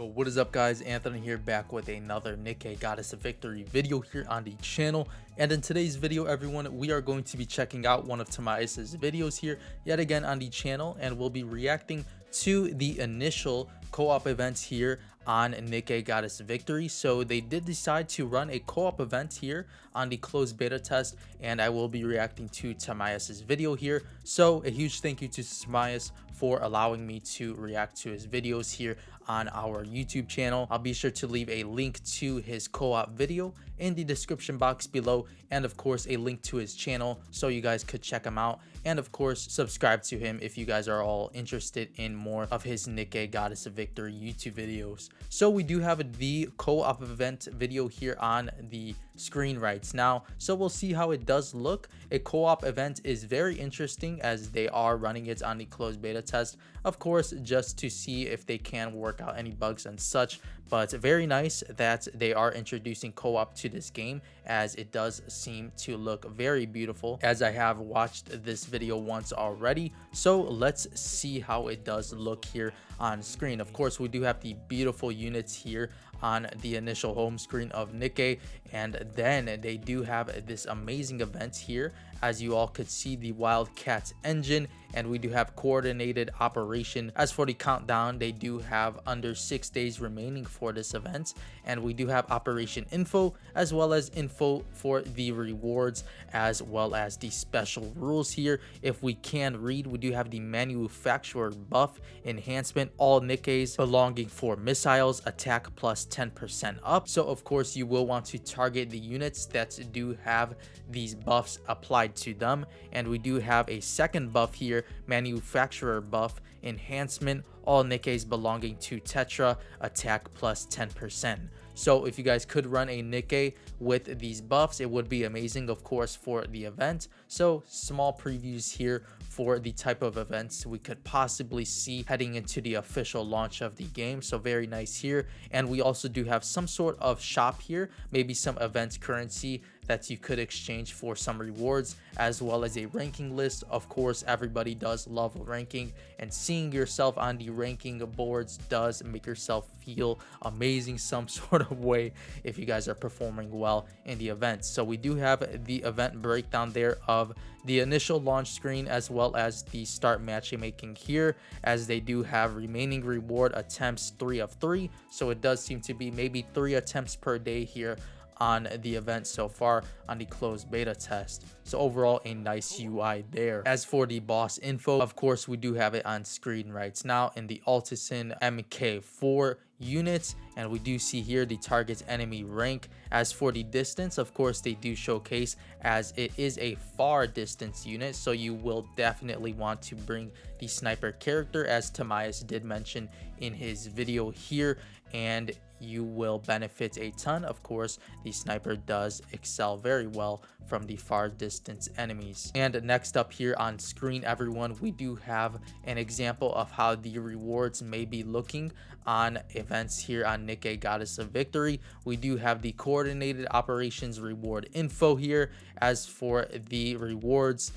Yo, what is up guys? Anthony here, back with another Nikke Goddess of Victory video here on the channel. And in today's video, everyone, we are going to be checking out one of TimaeuSS's videos here yet again on the channel, and we'll be reacting to the initial co-op events here on Nikke Goddess of Victory. So they did decide to run a co-op event here on the closed beta test, and I will be reacting to TimaeuSS's video here. So a huge thank you to TimaeuSS for allowing me to react to his videos here on our YouTube channel. I'll be sure to leave a link to his co-op video in the description box below, and of course a link to his channel so you guys could check him out, and of course subscribe to him if you guys are all interested in more of his Nikke Goddess of Victory YouTube videos. So we do have the co-op event video here on the screen right now, so we'll see how it does look. A co-op event is very interesting as they are running it on the closed beta test, of course, just to see if they can work out any bugs and such. But very nice that they are introducing co-op to this game, as it does seem to look very beautiful, as I have watched this video once already. So let's see how it does look here on screen. Of course, we do have the beautiful units here on the initial home screen of Nikke, and then they do have this amazing event here, as you all could see the Wildcat engine, and we do have coordinated operation. As for the countdown, they do have under 6 days remaining for this event, and we do have operation info as well as info for the rewards as well as the special rules here. If we can read, we do have the manufacturer buff enhancement, all Nikkes belonging for missiles attack plus 10% up. So of course you will want to target the units that do have these buffs applied to them, and we do have a second buff here, manufacturer buff enhancement, all Nikkes belonging to Tetra attack plus 10%. So if you guys could run a Nikke with these buffs, it would be amazing, of course, for the event. So small previews here for the type of events we could possibly see heading into the official launch of the game. So very nice here. And we also do have some sort of shop here, maybe some event currency that you could exchange for some rewards, as well as a ranking list. Of course, everybody does love ranking, and seeing yourself on the ranking boards does make yourself feel amazing some sort of way if you guys are performing well in the event. So we do have the event breakdown there of the initial launch screen as well as the start matchmaking here, as they do have remaining reward attempts 3 of 3. So it does seem to be maybe 3 attempts per day here on the event so far on the closed beta test. So overall, a nice UI there. As for the boss info, of course, we do have it on screen right now in the Altisan MK4 units, and we do see here the target's enemy rank. As for the distance, of course, they do showcase as it is a far distance unit, so you will definitely want to bring the sniper character, as TimaeuSS did mention in his video here, and you will benefit a ton. Of course, the sniper does excel very well from the far distance enemies. And next up here on screen, everyone, we do have an example of how the rewards may be looking on events here on Nikke Goddess of Victory. We do have the coordinated operations reward info here. As for the rewards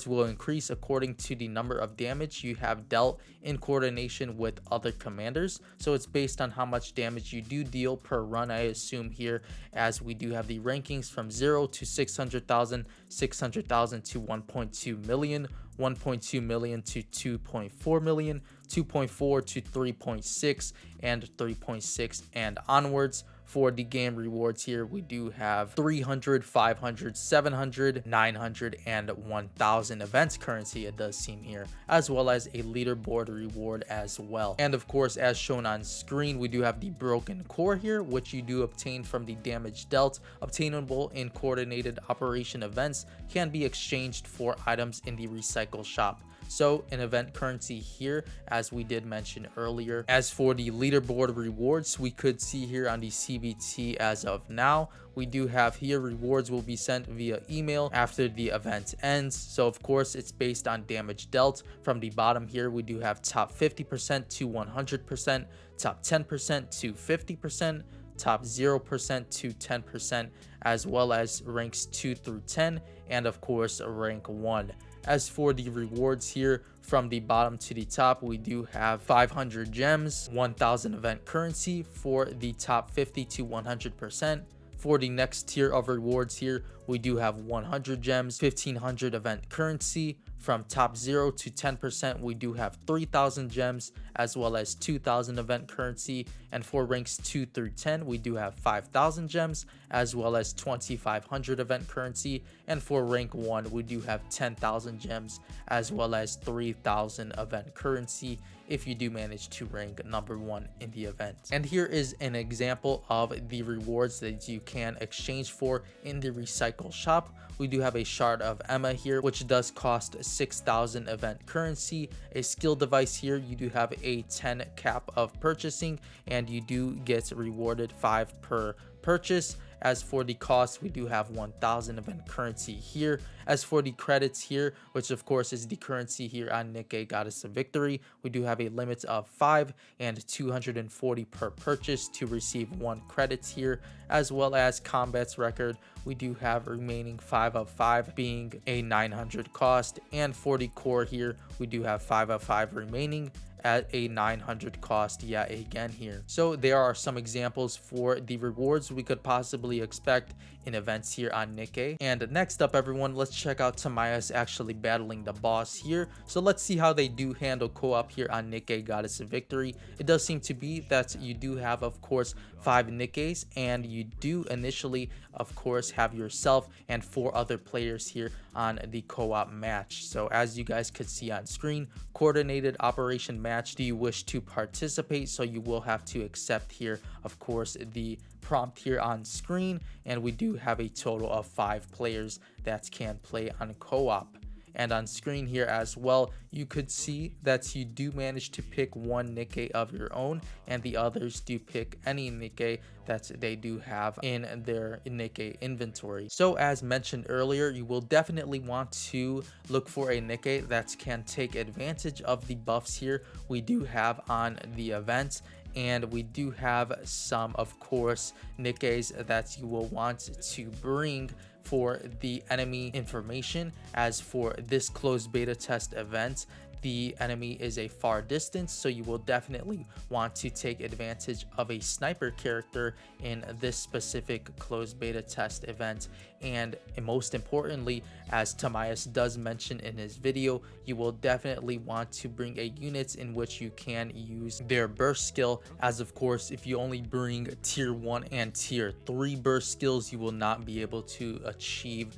will increase according to the number of damage you have dealt in coordination with other commanders. So it's based on how much damage you do deal per run, I assume here, as we do have the rankings from 0 to 600,000, 600,000 to 1.2 million, 1.2 million to 2.4 million, 2.4 to 3.6, and 3.6 and onwards. For the game rewards here, we do have 300, 500, 700, 900, and 1000 events currency, it does seem here, as well as a leaderboard reward as well. And of course, as shown on screen, we do have the broken core here, which you do obtain from the damage dealt, obtainable in coordinated operation events, can be exchanged for items in the recycle shop. So an event currency here, as we did mention earlier. As for the leaderboard rewards, we could see here on the CBT as of now, we do have here rewards will be sent via email after the event ends. So of course, it's based on damage dealt. From the bottom here, we do have top 50% to 100%, top 10% to 50%, top 0% to 10%, as well as ranks 2 through 10, and of course rank 1. As for the rewards here, from the bottom to the top, we do have 500 gems, 1000 event currency for the top 50 to 100%. For the next tier of rewards here, we do have 100 gems, 1500 event currency. From top 0 to 10%, we do have 3000 gems, as well as 2000 event currency. And for ranks 2 through 10, we do have 5000 gems, as well as 2500 event currency. And for rank 1, we do have 10,000 gems, as well as 3000 event currency if you do manage to rank number 1 in the event. And here is an example of the rewards that you can exchange for in the recycle shop. We do have a shard of Emma here, which does cost 6,000 event currency. A skill device here, you do have a 10 cap of purchasing, and you do get rewarded 5 per purchase. As for the cost, we do have 1000 event currency here. As for the credits here, which of course is the currency here on Nikke Goddess of Victory, we do have a limit of 5 and 240 per purchase to receive 1 credits here. As well as combat's record, we do have remaining 5 of 5 being a 900 cost, and for the core here, we do have 5 of 5 remaining at a 900 cost yet again here. So there are some examples for the rewards we could possibly expect in events here on Nikke. And next up, everyone, let's check out TimaeuSS actually battling the boss here. So let's see how they do handle co-op here on Nikke Goddess of Victory. It does seem to be that you do have, of course, 5 Nikkes, and you do initially, of course, have yourself and 4 other players here on the co-op match. So as you guys could see on screen, coordinated operation match. Do you wish to participate? So you will have to accept here, of course, the prompt here on screen, and we do have a total of 5 players that can play on co-op. And on screen here as well, you could see that you do manage to pick 1 Nikke of your own, and the others do pick any Nikke that they do have in their Nikke inventory. So as mentioned earlier, you will definitely want to look for a Nikke that can take advantage of the buffs here we do have on the event. And we do have some, of course, Nikkes that you will want to bring for the enemy information. As for this closed beta test event, the enemy is a far distance, so you will definitely want to take advantage of a sniper character in this specific closed beta test event. And most importantly, as TimaeuSS does mention in his video, you will definitely want to bring a unit in which you can use their burst skill, as of course, if you only bring tier 1 and tier 3 burst skills, you will not be able to achieve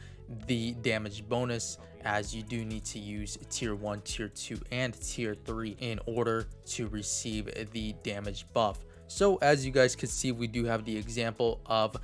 the damage bonus, as you do need to use tier 1, tier 2, and tier 3 in order to receive the damage buff. So as you guys can see, we do have the example of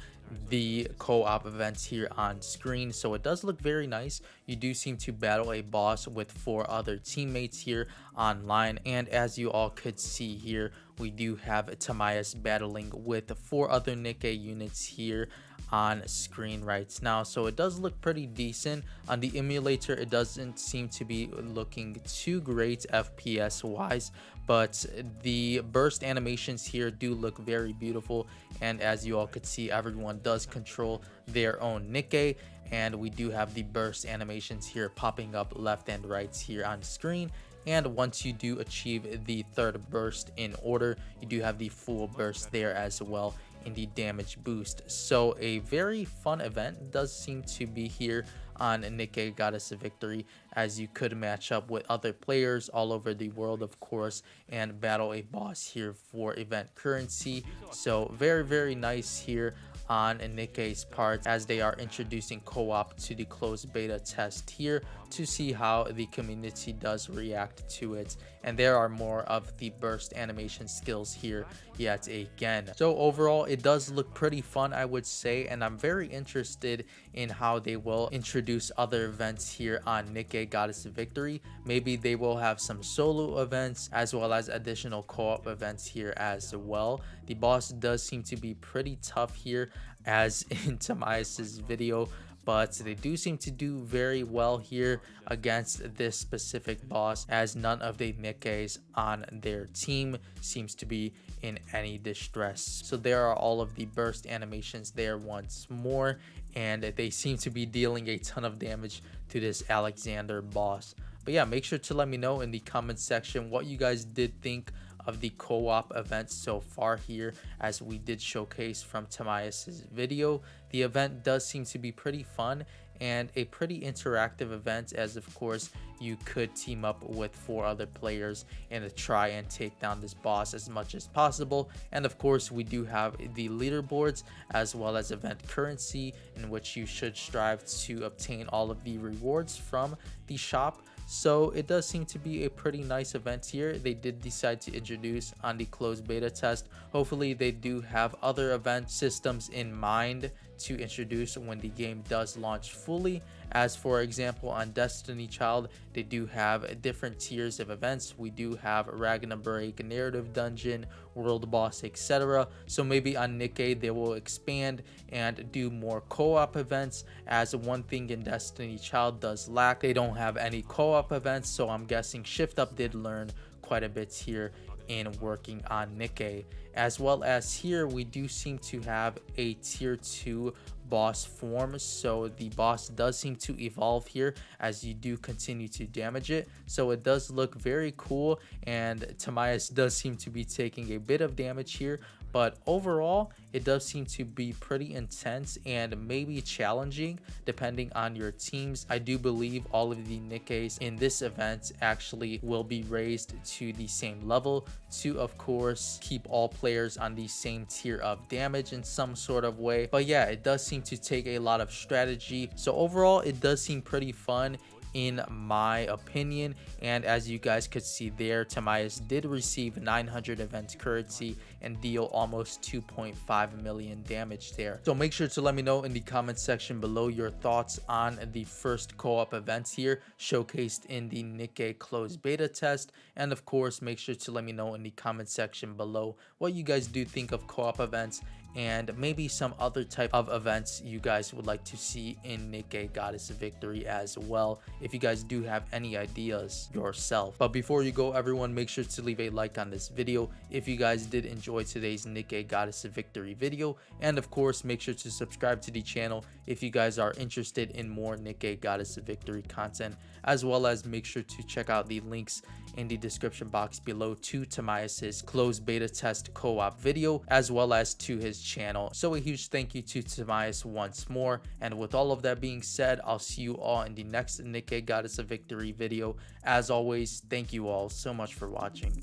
the co-op events here on screen. So it does look very nice. You do seem to battle a boss with 4 other teammates here online, and as you all could see here, we do have TimaeuSS battling with 4 other Nikke units here on screen right now. So it does look pretty decent. On the emulator, it doesn't seem to be looking too great FPS wise, but the burst animations here do look very beautiful, and as you all could see, everyone does control their own Nikke, and we do have the burst animations here popping up left and right here on screen. And once you do achieve the 3rd burst in order, you do have the full burst there as well in the damage boost. So a very fun event does seem to be here on Nikke Goddess of Victory, as you could match up with other players all over the world, of course, and battle a boss here for event currency. So very nice here on Nikke's part, as they are introducing co-op to the closed beta test here to see how the community does react to it. And there are more of the burst animation skills here yet again. So overall, it does look pretty fun, I would say, and I'm very interested in how they will introduce other events here on Nikke Goddess of Victory. Maybe they will have some solo events as well as additional co-op events here as well. The boss does seem to be pretty tough here, as in TimaeuSS's video, but they do seem to do very well here against this specific boss, as none of the Nikkes on their team seems to be in any distress. So there are all of the burst animations there once more, and they seem to be dealing a ton of damage to this Alexander boss. But yeah, make sure to let me know in the comment section what you guys did think of the co-op event so far here, as we did showcase from TimaeuSS's video. The event does seem to be pretty fun and a pretty interactive event, as of course you could team up with 4 other players and try and take down this boss as much as possible. And of course we do have the leaderboards as well as event currency, in which you should strive to obtain all of the rewards from the shop. So it does seem to be a pretty nice event here. They did decide to introduce on the closed beta test. Hopefully they do have other event systems in mind to introduce when the game does launch fully. As for example, on Destiny Child, they do have different tiers of events. We do have Ragnarok, narrative dungeon, world boss, etc. So maybe on Nikke they will expand and do more co-op events, as one thing in Destiny Child does lack. They don't have any co-op events, so I'm guessing Shift Up did learn quite a bit here in working on Nikke. As well as here we do seem to have a tier 2 boss form, so the boss does seem to evolve here as you do continue to damage it. So it does look very cool, and TimaeuSS does seem to be taking a bit of damage here, but overall it does seem to be pretty intense and maybe challenging depending on your teams. I do believe all of the Nikkes in this event actually will be raised to the same level to, of course, keep all players on the same tier of damage in some sort of way. But yeah, it does seem to take a lot of strategy. So overall it does seem pretty fun in my opinion, and as you guys could see there, TimaeuSS did receive 900 event currency and deal almost 2.5 million damage there. So make sure to let me know in the comment section below your thoughts on the first co-op event here showcased in the Nikke closed beta test, and of course make sure to let me know in the comment section below what you guys do think of co-op events and maybe some other type of events you guys would like to see in Nikke Goddess of Victory as well, if you guys do have any ideas yourself. But before you go, everyone, make sure to leave a like on this video if you guys did enjoy today's Nikke Goddess of Victory video, and of course make sure to subscribe to the channel if you guys are interested in more Nikke Goddess of Victory content, as well as make sure to check out the links in the description box below to TimaeuSS's closed beta test co-op video, as well as to his channel. So a huge thank you to TimaeuSS once more, and with all of that being said, I'll see you all in the next Nikke Goddess of Victory video. As always, thank you all so much for watching.